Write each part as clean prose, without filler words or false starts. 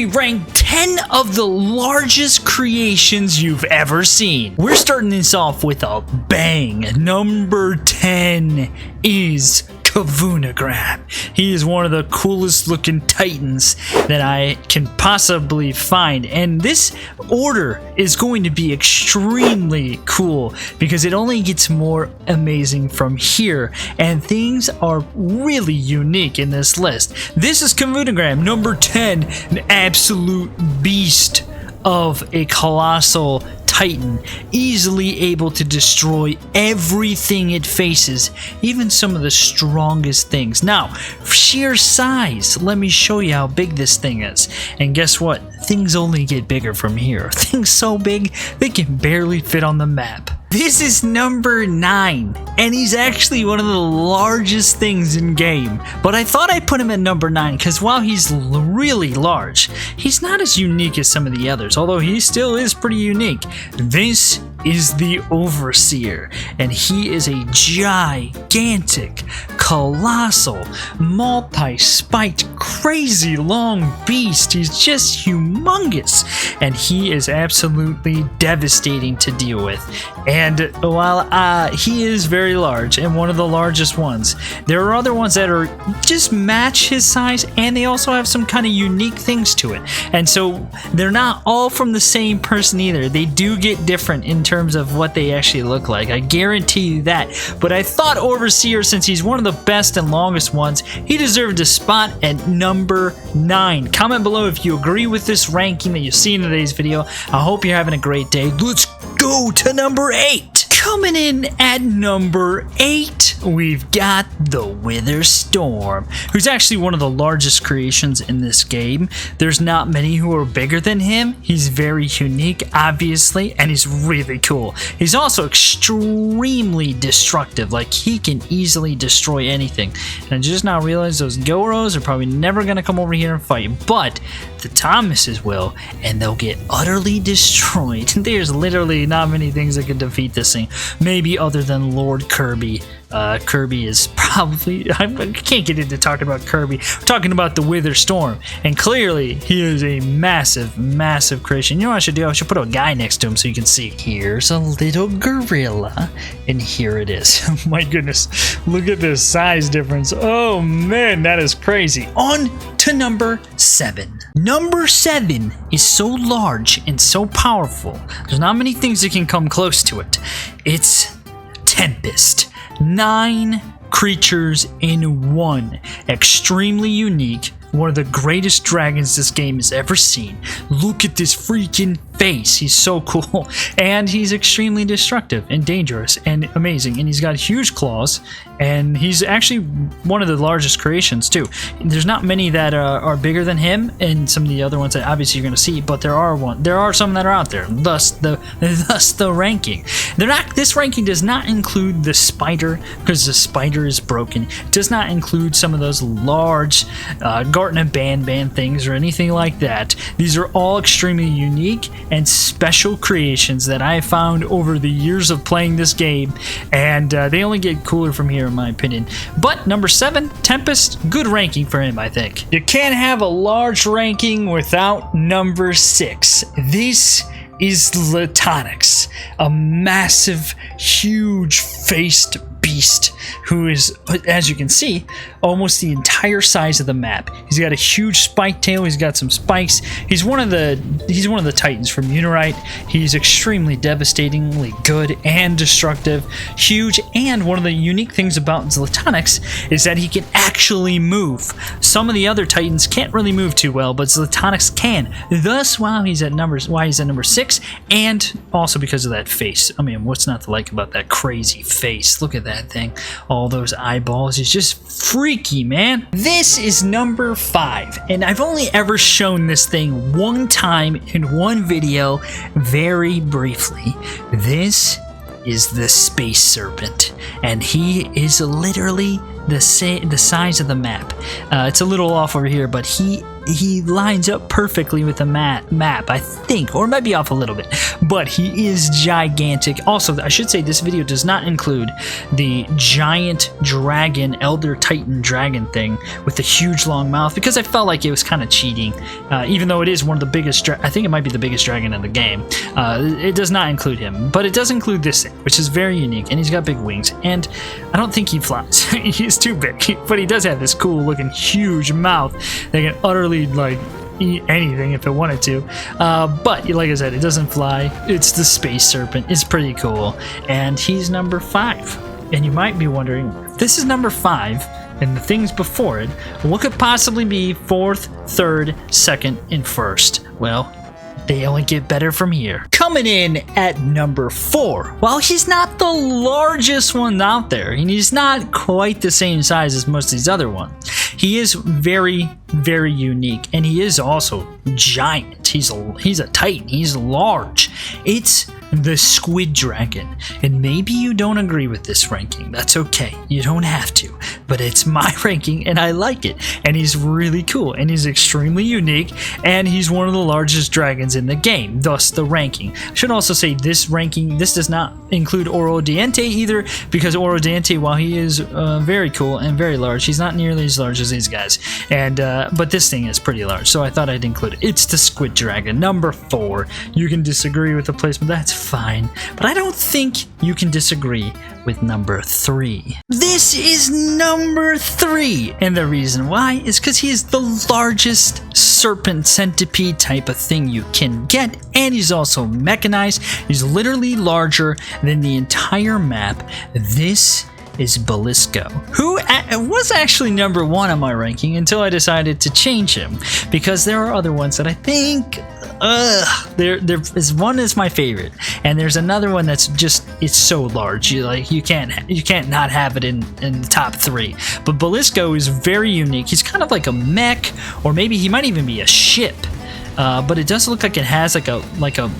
we rank 10 of the largest creations you've ever seen. We're starting this off with a bang. Number 10 is Kavunagram. He is one of the coolest looking titans that I can possibly find, and this order is going to be extremely cool because it only gets more amazing from here, and things are really unique in this list. This is Kavunagram, number 10, an absolute beast of a colossal titan, easily able to destroy everything it faces, even some of the strongest things. Now, sheer size, let me show you how big this thing is. And guess what? Things only get bigger from here. Things so big, they can barely fit on the map. This is number 9, and he's actually one of the largest things in game. But I thought I'd put him at number 9 because while he's really large, he's not as unique as some of the others, although he still is pretty unique. This is the Overseer, and he is a gigantic, colossal, multi-spiked, crazy long beast. He's just humongous, and he is absolutely devastating to deal with. And while he is very large and one of the largest ones, there are other ones that are just match his size, and they also have some kind of unique things to it. And so they're not all from the same person either. They do get different in terms of what they actually look like. I guarantee you that. But I thought Overseer, since he's one of the best and longest ones, he deserved a spot at number 9. Comment below if you agree with this ranking that you see in today's video. I hope you're having a great day. Let's go to number 8. Coming in at number 8, we've got the Wither Storm, who's actually one of the largest creations in this game. There's not many who are bigger than him. He's very unique, obviously, and he's really cool. He's also extremely destructive. Like, he can easily destroy anything. And I just now realized those Goros are probably never going to come over here and fight, but the Thomases will, and they'll get utterly destroyed. There's literally not many things that can defeat this thing. Maybe other than Lord Kirby. Kirby is probably... I can't get into talking about Kirby. We're talking about the Wither Storm. And clearly, he is a massive, massive creation. You know what I should do? I should put a guy next to him so you can see. Here's a little gorilla. And here it is. Oh my goodness. Look at this size difference. Oh man, that is crazy. On to number 7. Number 7 is so large and so powerful. There's not many things that can come close to it. It's Tempest. 9 creatures in one. Extremely unique. One of the greatest dragons this game has ever seen. Look at this freaking face. He's so cool. And he's extremely destructive and dangerous and amazing. And he's got huge claws. And he's actually one of the largest creations too. There's not many that are bigger than him, and some of the other ones that obviously you're going to see, but there are some that are out there. Thus the ranking. This ranking does not include the spider, because the spider is broken. It does not include some of those large Garten Ban things or anything like that. These are all extremely unique and special creations that I found over the years of playing this game, and they only get cooler from here in my opinion. But number 7, Tempest, good ranking for him, I think. You can't have a large ranking without number 6. This is Tonic, a massive, huge faced beast who is, as you can see, almost the entire size of the map. He's got a huge spike tail. He's got some spikes. He's one of the titans from Unirite. He's extremely devastatingly good and destructive, huge, and one of the unique things about Tonic is that he can actually move. Some of the other titans can't really move too well, but Tonic can. Thus, why he's at number 6, and also because of that face. I mean, what's not to like about that crazy face? Look at that thing. All those eyeballs. He's just freaky, man. This is number 5, and I've only ever shown this thing one time in one video, very briefly. This is the Space Serpent, and he is literally the size of the map. It's a little off over here, but he he lines up perfectly with the map, I think, or it might be off a little bit, but he is gigantic. Also, I should say this video does not include the giant dragon, Elder Titan dragon thing with the huge long mouth, because I felt like it was kind of cheating, even though it is one of the biggest, I think it might be the biggest dragon in the game. It does not include him, but it does include this thing, which is very unique, and he's got big wings, and I don't think he flies. He's too big, but he does have this cool looking huge mouth that can utterly like eat anything if it wanted to, but like I said, it doesn't fly. It's the space serpent. It's pretty cool, and he's number 5. And you might be wondering, if this is number 5 and the things before it, what could possibly be 4th, 3rd, 2nd, and 1st? Well, they only get better from here. Coming in at number 4. While he's not the largest one out there, and he's not quite the same size as most of these other ones, he is very, very unique, and he is also giant. He's a titan. He's large. It's the Squid Dragon, and maybe you don't agree with this ranking. That's okay. You don't have to, but it's my ranking, and I like it. And he's really cool, and he's extremely unique, and he's one of the largest dragons in the game, thus the ranking. I should also say this ranking, this does not include Oro Diente either, because Oro Diente, while he is very cool and very large, he's not nearly as large as these guys. And but this thing is pretty large, so I thought I'd include it. It's the Squid Dragon, number 4. You can disagree with the placement, that's fine, but I don't think you can disagree with number 3. This is number 3, and the reason why is because he is the largest serpent centipede type of thing you can get, and he's also mechanized. He's literally larger than the entire map. This is Belisco, who was actually number 1 on my ranking until I decided to change him, because there are other ones that I think there is one is my favorite, and there's another one that's just, it's so large you can't not have it in the top 3. But Belisco is very unique. He's kind of like a mech, or maybe he might even be a ship. But it does look like it has like a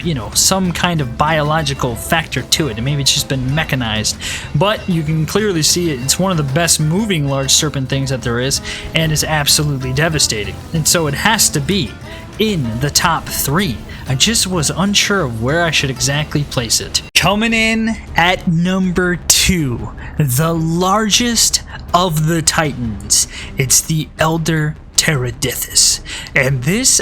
you know, some kind of biological factor to it, and maybe it's just been mechanized. But you can clearly see it. It's one of the best moving large serpent things that there is, and is absolutely devastating. And so it has to be in the top 3. I just was unsure of where I should exactly place it. Coming in at number 2, the largest of the Titans. It's the Elder Terradiffus, and this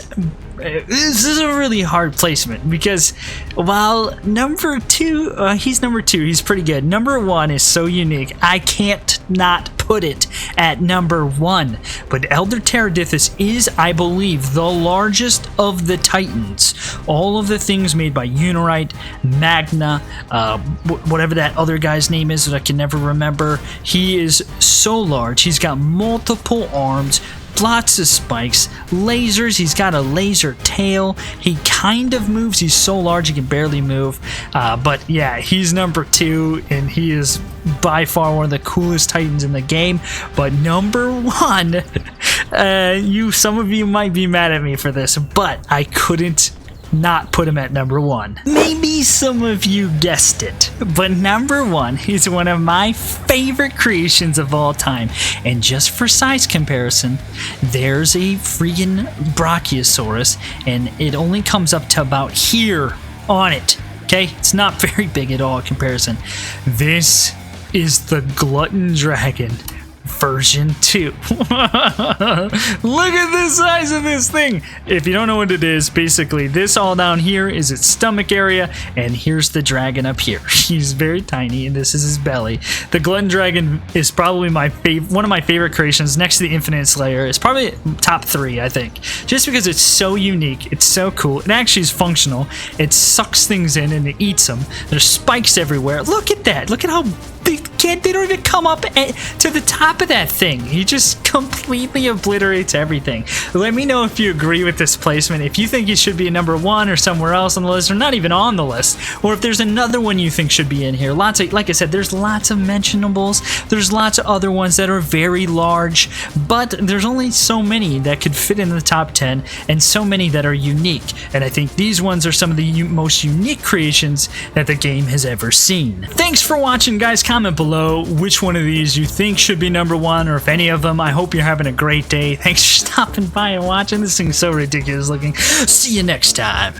is a really hard placement, because while number 2, he's number 2, he's pretty good. Number 1 is so unique, I can't not put it at number 1. But Elder Terradiffus is, I believe, the largest of the Titans. All of the things made by Unirite, Magna, whatever that other guy's name is that I can never remember. He is so large. He's got multiple arms, lots of spikes, lasers. He's got a laser tail. He kind of moves. He's so large he can barely move. But yeah, he's number 2, and he is by far one of the coolest Titans in the game. But number 1, some of you might be mad at me for this, but I couldn't not put him at number 1. Maybe some of you guessed it, but number 1 is one of my favorite creations of all time. And just for size comparison, there's a freaking Brachiosaurus, and it only comes up to about here on it. Okay, it's not very big at all in comparison. This is the Glutton Dragon version 2. Look at the size of this thing. If you don't know what it is, basically this all down here is its stomach area, and here's the dragon up here. He's very tiny, and this is his belly. The Glutton Dragon is probably one of my favorite creations, next to the Infinite Slayer. It's probably top 3, I think, just because it's so unique. It's so cool. It actually is functional. It sucks things in and it eats them. There's spikes everywhere. Look at that. Look at how they don't even come up to the top of that thing. He just completely obliterates everything. Let me know if you agree with this placement, if you think he should be at number 1 or somewhere else on the list, or not even on the list, or if there's another one you think should be in here. Lots of, like I said, there's lots of mentionables. There's lots of other ones that are very large, but there's only so many that could fit in the top 10, and so many that are unique. And I think these ones are some of the most unique creations that the game has ever seen. Thanks for watching, guys. comment below which one of these you think should be number one, or if any of them. I hope you're having a great day. Thanks for stopping by and watching. This thing's so ridiculous looking. See you next time.